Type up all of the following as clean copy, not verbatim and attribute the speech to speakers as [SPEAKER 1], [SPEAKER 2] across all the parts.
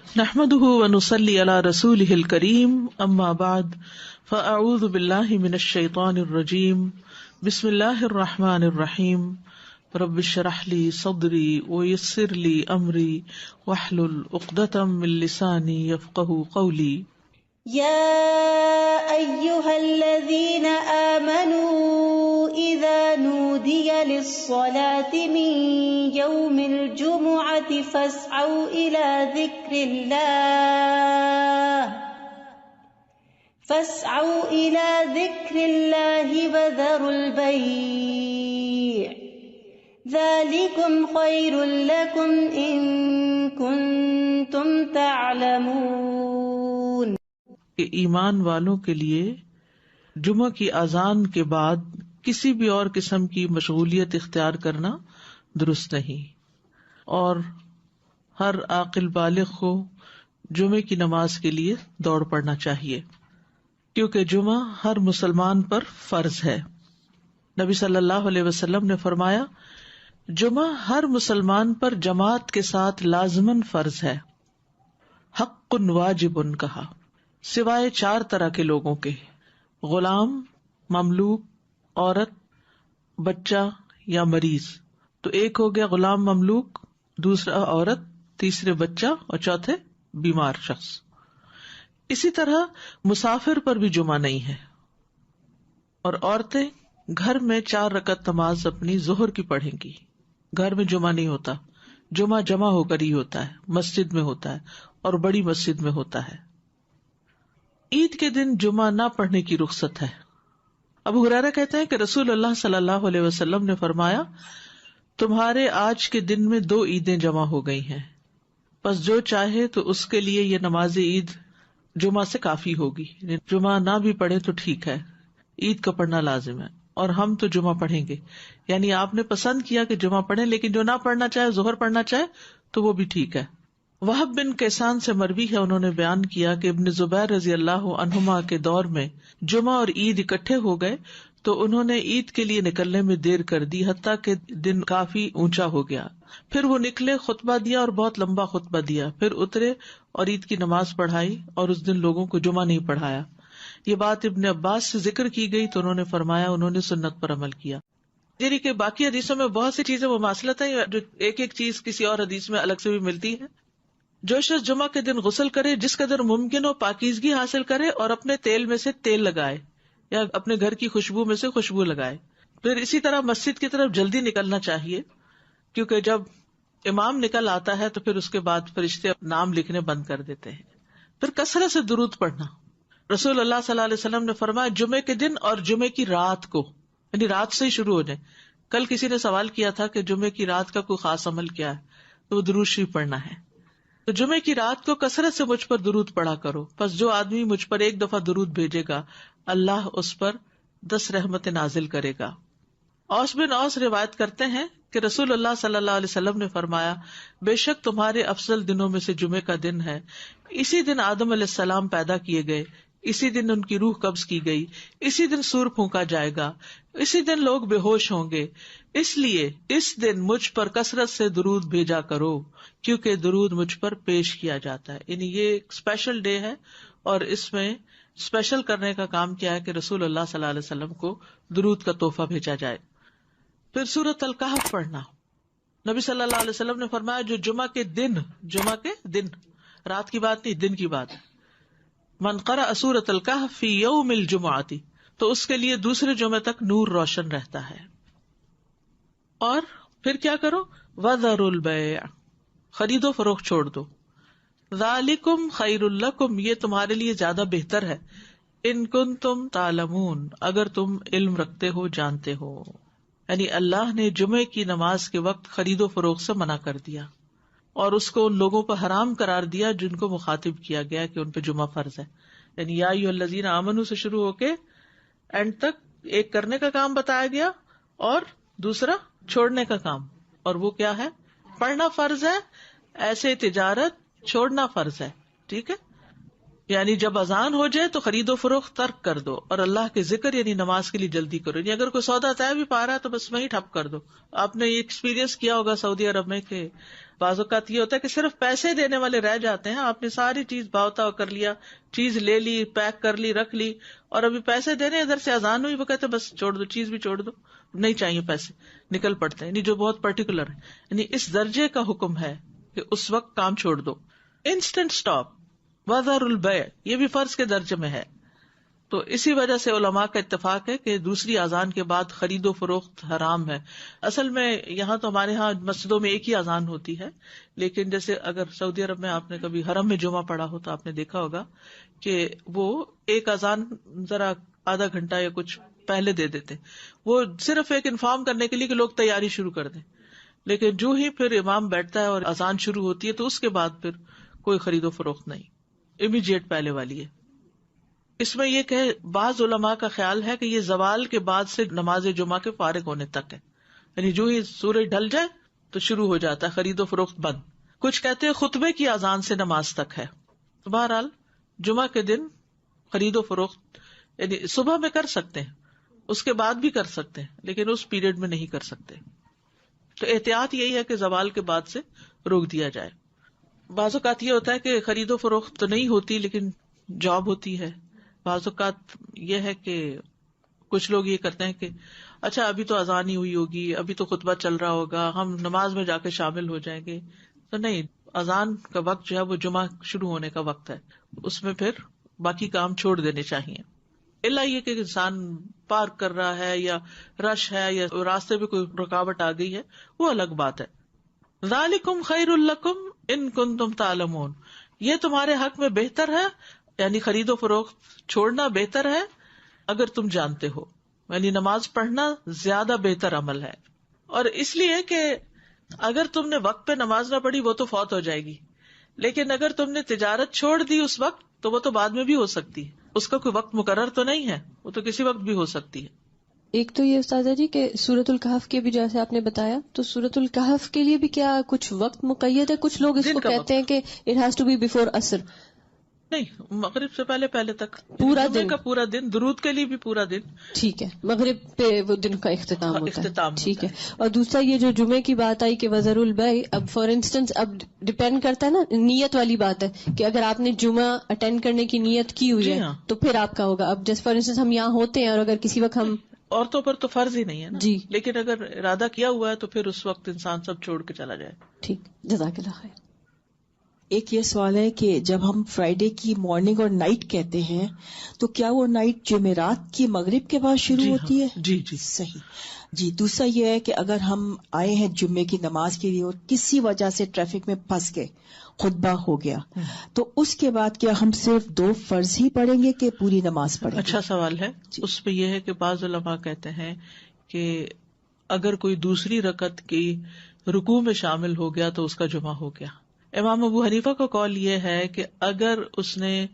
[SPEAKER 1] نحمده ونصلي على رسوله الكريم اما بعد فاعوذ بالله من الشيطان الرجيم بسم الله الرحمن الرحيم رب اشرح لي صدري ويسر لي امري واحلل عقدة من لساني يفقهوا قولي
[SPEAKER 2] يا أيها الذين آمنوا إذا نودي للصلاة من يوم الجمعة فاسعوا إلى ذكر الله وذروا البيع ذلكم خير لكم إن كنتم تعلمون۔
[SPEAKER 1] کہ ایمان والوں کے لیے جمعہ کی اذان کے بعد کسی بھی اور قسم کی مشغولیت اختیار کرنا درست نہیں، اور ہر عاقل بالغ کو جمعے کی نماز کے لیے دوڑ پڑنا چاہیے، کیونکہ جمعہ ہر مسلمان پر فرض ہے۔ نبی صلی اللہ علیہ وسلم نے فرمایا، جمعہ ہر مسلمان پر جماعت کے ساتھ لازماً فرض ہے، حق واجب کہا، سوائے 4 طرح کے لوگوں کے: غلام، مملوک، عورت، بچہ یا مریض۔ تو ایک ہو گیا غلام مملوک، دوسرا عورت، تیسرے بچہ اور چوتھے بیمار شخص۔ اسی طرح مسافر پر بھی جمعہ نہیں ہے، اور عورتیں گھر میں 4 رکعت نماز اپنی ظہر کی پڑھیں گی۔ گھر میں جمعہ نہیں ہوتا، جمعہ جمع ہو کر ہی ہوتا ہے، مسجد میں ہوتا ہے اور بڑی مسجد میں ہوتا ہے۔ عید کے دن جمعہ نہ پڑھنے کی رخصت ہے۔ ابو ہریرہ کہتے ہیں کہ رسول اللہ صلی اللہ علیہ وسلم نے فرمایا، تمہارے آج کے دن میں 2 عیدیں جمع ہو گئی ہیں، پس جو چاہے تو اس کے لیے یہ نماز عید جمعہ سے کافی ہوگی۔ جمعہ نہ بھی پڑھے تو ٹھیک ہے، عید کا پڑھنا لازم ہے، اور ہم تو جمعہ پڑھیں گے۔ یعنی آپ نے پسند کیا کہ جمعہ پڑھیں، لیکن جو نہ پڑھنا چاہے، ظہر پڑھنا چاہے تو وہ بھی ٹھیک ہے۔ وہب بن کیسان سے مروی ہے، انہوں نے بیان کیا کہ ابن زبیر رضی اللہ عنہما کے دور میں جمعہ اور عید اکٹھے ہو گئے تو انہوں نے عید کے لیے نکلنے میں دیر کر دی، حتیٰ کہ دن کافی اونچا ہو گیا۔ پھر وہ نکلے، خطبہ دیا اور بہت لمبا خطبہ دیا، پھر اترے اور عید کی نماز پڑھائی، اور اس دن لوگوں کو جمعہ نہیں پڑھایا۔ یہ بات ابن عباس سے ذکر کی گئی تو انہوں نے فرمایا انہوں نے سنت پر عمل کیا۔ یعنی کہ باقی حدیثوں میں بہت سی چیزیں مماثلت ہیں، جو ایک ایک چیز کسی اور حدیث میں الگ سے بھی ملتی ہے۔ جو شخص جمعہ کے دن غسل کرے، جس قدر ممکن ہو پاکیزگی حاصل کرے، اور اپنے تیل میں سے تیل لگائے یا اپنے گھر کی خوشبو میں سے خوشبو لگائے۔ پھر اسی طرح مسجد کی طرف جلدی نکلنا چاہیے، کیونکہ جب امام نکل آتا ہے تو پھر اس کے بعد فرشتے نام لکھنے بند کر دیتے ہیں۔ پھر کثرت سے درود پڑھنا۔ رسول اللہ صلی اللہ علیہ وسلم نے فرمایا، جمعے کے دن اور جمعے کی رات کو، یعنی رات سے ہی شروع ہو جائے۔ کل کسی نے سوال کیا تھا کہ جمعے کی رات کا کوئی خاص عمل کیا ہے، تو وہ درود شریف پڑھنا ہے۔ تو جمعے کی رات کو کثرت سے مجھ پر درود پڑھا کرو، پس جو آدمی مجھ پر 1 دفعہ درود بھیجے گا، اللہ اس پر 10 رحمتیں نازل کرے گا۔ اوس بن اوس روایت کرتے ہیں کہ رسول اللہ صلی اللہ علیہ وسلم نے فرمایا، بے شک تمہارے افضل دنوں میں سے جمعے کا دن ہے۔ اسی دن آدم علیہ السلام پیدا کیے گئے، اسی دن ان کی روح قبض کی گئی، اسی دن سور پھونکا جائے گا، اسی دن لوگ بے ہوش ہوں گے، اس لیے اس دن مجھ پر کثرت سے درود بھیجا کرو، کیونکہ درود مجھ پر پیش کیا جاتا ہے۔ یعنی یہ ایک اسپیشل ڈے ہے، اور اس میں اسپیشل کرنے کا کام کیا ہے کہ رسول اللہ صلی اللہ علیہ وسلم کو درود کا تحفہ بھیجا جائے۔ پھر سورۃ الکہف پڑھنا۔ نبی صلی اللہ علیہ وسلم نے فرمایا، جو جمعہ کے دن رات کی بات نہیں، دن کی بات، من قرأ سورۃ الکہف فی یوم الجمعۃ، تو اس کے لیے دوسرے جمعے تک نور روشن رہتا ہے۔ اور پھر کیا کرو، وذروا البیع، خرید و فروخت چھوڑ دو، ذالکم خیر لکم، یہ تمہارے لیے زیادہ بہتر ہے، ان کنتم تعلمون، اگر تم علم رکھتے ہو، جانتے ہو۔ یعنی اللہ نے جمعے کی نماز کے وقت خرید و فروخت سے منع کر دیا، اور اس کو ان لوگوں پر حرام قرار دیا جن کو مخاطب کیا گیا کہ ان پہ جمعہ فرض ہے۔ یعنی یا ایھا الذین آمنوا سے شروع ہو کے اینڈ تک ایک کرنے کا کام بتایا گیا اور دوسرا چھوڑنے کا کام، اور وہ کیا ہے، پڑھنا فرض ہے، ایسے تجارت چھوڑنا فرض ہے۔ ٹھیک ہے، یعنی جب اذان ہو جائے تو خرید و فروخت ترک کر دو اور اللہ کے ذکر یعنی نماز کے لیے جلدی کرو. یعنی اگر کوئی سودا طے بھی پا رہا ہے تو بس وہیں ٹھپ کر دو. آپ نے یہ ایکسپیرینس کیا ہوگا سعودی عرب میں کہ بعض اوقات یہ ہوتا ہے کہ صرف پیسے دینے والے رہ جاتے ہیں. آپ نے ساری چیز بھاؤ کر لیا, چیز لے لی, پیک کر لی, رکھ لی, اور ابھی پیسے دینے ادھر سے اذان ہوئی, وہ کہتے بس چھوڑ دو, چیز بھی چھوڑ دو, نہیں چاہیے پیسے, نکل پڑتے ہیں. یعنی جو بہت پرٹیکولر ہے, یعنی اس درجے کا حکم ہے کہ اس وقت کام چھوڑ دو. انسٹنٹ اسٹاپ, وذر البیع, یہ بھی فرض کے درجے میں ہے. تو اسی وجہ سے علماء کا اتفاق ہے کہ دوسری اذان کے بعد خرید و فروخت حرام ہے. اصل میں یہاں تو ہمارے ہاں مسجدوں میں ایک ہی اذان ہوتی ہے, لیکن جیسے اگر سعودی عرب میں آپ نے کبھی حرم میں جمعہ پڑھا ہو تو آپ نے دیکھا ہوگا کہ وہ ایک اذان ذرا آدھا گھنٹہ یا کچھ پہلے دے دیتے, وہ صرف ایک انفارم کرنے کے لیے کہ لوگ تیاری شروع کر دیں. لیکن جو ہی پھر امام بیٹھتا ہے اور اذان شروع ہوتی ہے تو اس کے بعد پھر کوئی خرید و فروخت نہیں, امیڈیٹ پہلے والی ہے. اس میں یہ کہ بعض علماء کا خیال ہے کہ یہ زوال کے بعد سے نماز جمعہ کے فارغ ہونے تک ہے, یعنی جو ہی سورج ڈھل جائے تو شروع ہو جاتا ہے خرید و فروخت بند. کچھ کہتے ہیں خطبے کی اذان سے نماز تک ہے. تو بہرحال جمعہ کے دن خرید و فروخت یعنی صبح میں کر سکتے ہیں, اس کے بعد بھی کر سکتے ہیں, لیکن اس پیریڈ میں نہیں کر سکتے. تو احتیاط یہی ہے کہ زوال کے بعد سے روک دیا جائے. بعض اوقات یہ ہوتا ہے کہ خرید و فروخت تو نہیں ہوتی لیکن جاب ہوتی ہے. بعض اوقات یہ ہے کہ کچھ لوگ یہ کرتے ہیں کہ اچھا ابھی تو اذان ہی ہوئی ہوگی, ابھی تو خطبہ چل رہا ہوگا, ہم نماز میں جا کے شامل ہو جائیں گے. تو نہیں, اذان کا وقت جو ہے وہ جمعہ شروع ہونے کا وقت ہے, اس میں پھر باقی کام چھوڑ دینے چاہیے. الا یہ کہ انسان پارک کر رہا ہے یا رش ہے یا راستے میں کوئی رکاوٹ آ گئی ہے, وہ الگ بات ہے. ذالکم خیر لکم ان کنتم تعلمون, یہ تمہارے حق میں بہتر ہے, یعنی خرید و فروخت چھوڑنا بہتر ہے اگر تم جانتے ہو. یعنی نماز پڑھنا زیادہ بہتر عمل ہے. اور اس لیے کہ اگر تم نے وقت پہ نماز نہ پڑھی وہ تو فوت ہو جائے گی, لیکن اگر تم نے تجارت چھوڑ دی اس وقت تو وہ تو بعد میں بھی ہو سکتی ہے, اس کا کوئی وقت مقرر تو نہیں ہے, وہ تو کسی وقت بھی ہو سکتی ہے.
[SPEAKER 3] ایک تو یہ استاذہ جی کہ سورۃ الکہف کے بھی جیسے آپ نے بتایا, تو سورۃ الکہف کے لیے بھی کیا کچھ وقت مقید ہے؟ کچھ لوگ اس کو کہتے ہیں کہ it has to be before عصر.
[SPEAKER 1] نہیں, مغرب سے پہلے تک
[SPEAKER 3] پورا دن
[SPEAKER 1] کا پورا دن, درود کے لیے بھی پورا دن.
[SPEAKER 3] ٹھیک ہے, مغرب پہ وہ دن کا اختتام ہوتا ہے. ٹھیک ہے. اور دوسرا یہ جو جمعے کی بات آئی کہ وذر البیع, اب فار انسٹنس اب ڈپینڈ کرتا ہے نا, نیت والی بات ہے کہ اگر آپ نے جمعہ اٹینڈ کرنے کی نیت کی ہوئی ہے تو پھر آپ کا ہوگا. اب جیسے فار انسٹنس ہم یہاں ہوتے ہیں اور اگر کسی وقت ہم,
[SPEAKER 1] عورتوں پر تو فرض ہی نہیں ہے نا
[SPEAKER 3] جی,
[SPEAKER 1] لیکن اگر ارادہ کیا ہوا ہے تو پھر اس وقت انسان سب چھوڑ کے چلا جائے.
[SPEAKER 3] ٹھیک, جزاک اللہ خیر.
[SPEAKER 4] ایک یہ سوال ہے کہ جب ہم فرائیڈے کی مارننگ اور نائٹ کہتے ہیں تو کیا وہ نائٹ جمعرات کی مغرب کے بعد شروع ہوتی ہے؟
[SPEAKER 1] جی
[SPEAKER 4] صحیح. جی, دوسرا یہ ہے کہ اگر ہم آئے ہیں جمعے کی نماز کے لیے اور کسی وجہ سے ٹریفک میں پھنس گئے, خطبہ ہو گیا, تو اس کے بعد کیا ہم صرف 2 فرض ہی پڑھیں گے کہ پوری نماز پڑھیں گے؟
[SPEAKER 1] اچھا سوال ہے. اس پہ یہ ہے کہ بعض علماء کہتے ہیں کہ اگر کوئی دوسری رکعت کی رکوع میں شامل ہو گیا تو اس کا جمعہ ہو گیا. امام ابو حنیفہ کا قول یہ ہے کہ اگر اس نے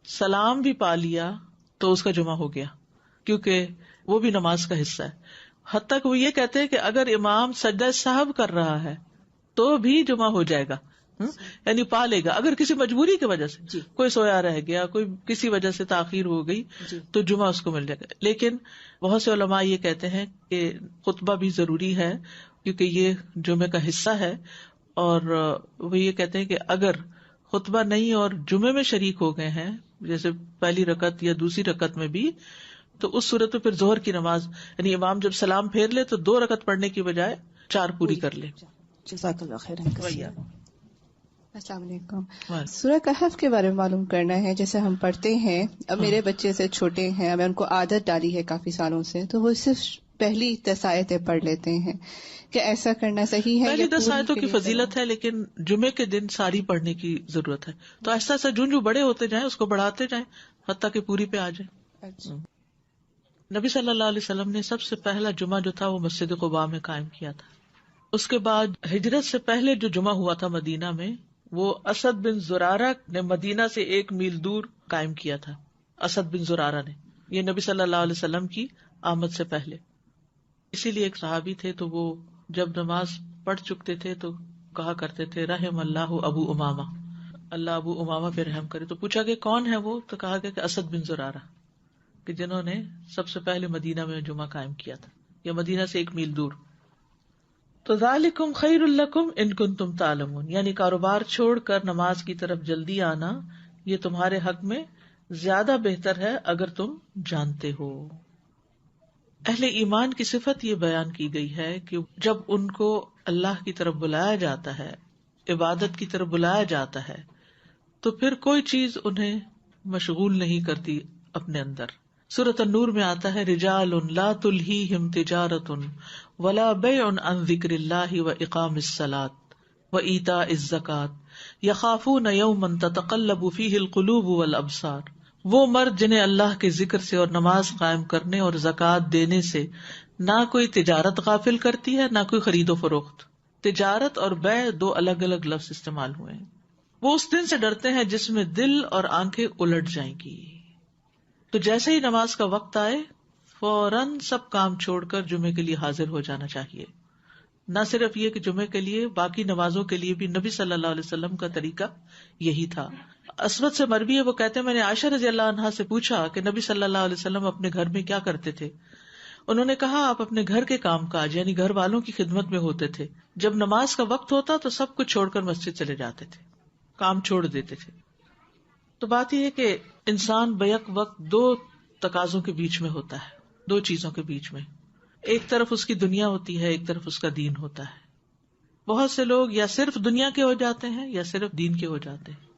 [SPEAKER 1] سلام بھی پا لیا تو اس کا جمعہ ہو گیا, کیونکہ وہ بھی نماز کا حصہ ہے. حتیٰ کہ وہ یہ کہتے ہیں کہ اگر امام سجدہ سہو کر رہا ہے تو بھی جمعہ ہو جائے گا, یعنی پا لے گا. اگر کسی مجبوری کی وجہ سے کوئی سویا رہ گیا, کوئی کسی وجہ سے تاخیر ہو گئی تو جمعہ اس کو مل جائے گا. لیکن بہت سے علماء یہ کہتے ہیں کہ خطبہ بھی ضروری ہے کیونکہ یہ جمعے کا حصہ ہے, اور وہ یہ کہتے ہیں کہ اگر خطبہ نہیں اور جمعے میں شریک ہو گئے ہیں جیسے پہلی رکعت یا دوسری رکعت میں بھی, تو اس صورت میں پھر ظہر کی نماز یعنی امام جب سلام پھیر لے تو 2 رکعت پڑھنے کی بجائے 4 پوری کر لے.
[SPEAKER 4] جزاک اللہ خیر.
[SPEAKER 5] السلام علیکم. سورہ کہف کے بارے میں معلوم کرنا ہے. جیسے ہم پڑھتے ہیں, اب میرے بچے سے چھوٹے ہیں, میں ان کو عادت ڈالی ہے کافی سالوں سے, تو وہ صرف پہلی 10 آیتیں پڑھ لیتے ہیں. کہ ایسا کرنا صحیح ہے؟
[SPEAKER 1] پہلی 10 آیتوں کی فضیلت ہے لیکن جمعے کے دن ساری پڑھنے کی ضرورت ہے. تو ایسا ایسا جو بڑے ہوتے جائیں اس کو بڑھاتے جائیں حتیٰ کہ پوری پہ آ جائیں.
[SPEAKER 5] اچھا.
[SPEAKER 1] نبی صلی اللہ علیہ وسلم نے سب سے پہلا جمعہ جو تھا وہ مسجد قباء میں قائم کیا تھا. اس کے بعد ہجرت سے پہلے جو جمعہ ہوا تھا مدینہ میں وہ اسد بن زرارہ نے مدینہ سے 1 میل دور قائم کیا تھا. اسد بن زرارہ نے, یہ نبی صلی اللہ علیہ وسلم کی آمد سے پہلے. اسی لیے ایک صحابی تھے تو وہ جب نماز پڑھ چکتے تھے تو کہا کرتے تھے رحم اللہ ابو امامہ, اللہ ابو امامہ پہ رحم کرے. تو پوچھا کہ کون ہے وہ؟ تو کہا گیا کہ اسد بن زرارہ، کہ جنہوں نے سب سے پہلے مدینہ میں جمعہ قائم کیا تھا، یا مدینہ سے 1 میل دور. تو ذالکم خیر لکم ان کنتم تعلمون، یعنی کاروبار چھوڑ کر نماز کی طرف جلدی آنا یہ تمہارے حق میں زیادہ بہتر ہے اگر تم جانتے ہو. اہل ایمان کی صفت یہ بیان کی گئی ہے کہ جب ان کو اللہ کی طرف بلایا جاتا ہے، عبادت کی طرف بلایا جاتا ہے، تو پھر کوئی چیز انہیں مشغول نہیں کرتی اپنے اندر. سورۃ النور میں آتا ہے رجال لا تلہیہم تجارۃ ولا بیع عن ذکر اللہ واقام الصلاۃ وایتاء الزکاۃ یخافون یوما تتقلب فیہ القلوب والابصار. وہ مرد جنہیں اللہ کے ذکر سے اور نماز قائم کرنے اور زکوٰۃ دینے سے نہ کوئی تجارت غافل کرتی ہے، نہ کوئی خرید و فروخت. تجارت اور بیع 2 الگ الگ لفظ استعمال ہوئے ہیں. وہ اس دن سے ڈرتے ہیں جس میں دل اور آنکھیں الٹ جائیں گی. تو جیسے ہی نماز کا وقت آئے فوراً سب کام چھوڑ کر جمعے کے لیے حاضر ہو جانا چاہیے. نہ صرف یہ کہ جمعے کے لیے، باقی نمازوں کے لیے بھی نبی صلی اللہ علیہ وسلم کا طریقہ یہی تھا. اسود سے مروی ہے، وہ کہتے ہیں میں نے عائشہ رضی اللہ عنہا سے پوچھا کہ نبی صلی اللہ علیہ وسلم اپنے گھر میں کیا کرتے تھے. انہوں نے کہا آپ اپنے گھر کے کام کاج یعنی گھر والوں کی خدمت میں ہوتے تھے. جب نماز کا وقت ہوتا تو سب کچھ چھوڑ کر مسجد چلے جاتے تھے، کام چھوڑ دیتے تھے. تو بات یہ ہے کہ انسان بیک وقت 2 تقاضوں کے بیچ میں ہوتا ہے، 2 چیزوں کے بیچ میں. ایک طرف اس کی دنیا ہوتی ہے، ایک طرف اس کا دین ہوتا ہے. بہت سے لوگ یا صرف دنیا کے ہو جاتے ہیں یا صرف دین کے ہو جاتے ہیں،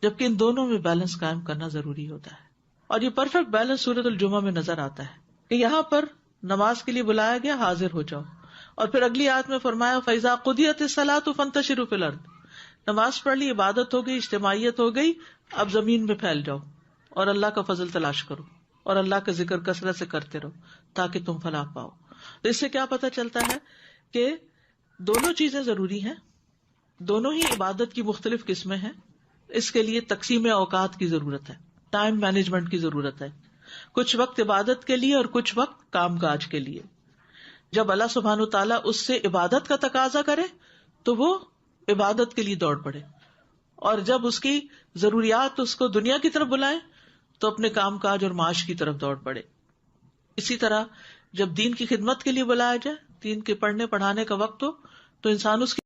[SPEAKER 1] جبکہ ان دونوں میں بیلنس قائم کرنا ضروری ہوتا ہے. اور یہ پرفیکٹ بیلنس سورۃ الجمعہ میں نظر آتا ہے کہ یہاں پر نماز کے لیے بلایا گیا، حاضر ہو جاؤ. اور پھر اگلی آیت میں فرمایا فَإِذَا قُضِيَتِ الصَّلَاةُ فَانتَشِرُوا فِي الْأَرْضِ. نماز پڑھ لی، عبادت ہو گئی، اجتماعیت ہو گئی، اب زمین میں پھیل جاؤ اور اللہ کا فضل تلاش کرو اور اللہ کا ذکر کثرت سے کرتے رہو تاکہ تم فلاح پاؤ. تو اس سے کیا پتہ چلتا ہے کہ دونوں چیزیں ضروری ہیں، دونوں ہی عبادت کی مختلف قسمیں ہیں. اس کے لیے تقسیم اوقات کی ضرورت ہے، ٹائم مینجمنٹ کی ضرورت ہے. کچھ وقت عبادت کے لیے اور کچھ وقت کام کاج کے لیے. جب اللہ سبحانہ و تعالیٰ اس سے عبادت کا تقاضا کرے تو وہ عبادت کے لیے دوڑ پڑے، اور جب اس کی ضروریات اس کو دنیا کی طرف بلائیں تو اپنے کام کاج اور معاش کی طرف دوڑ پڑے. اسی طرح جب دین کی خدمت کے لیے بلایا جائے، دین کے پڑھنے پڑھانے کا وقت ہو، تو انسان اس کی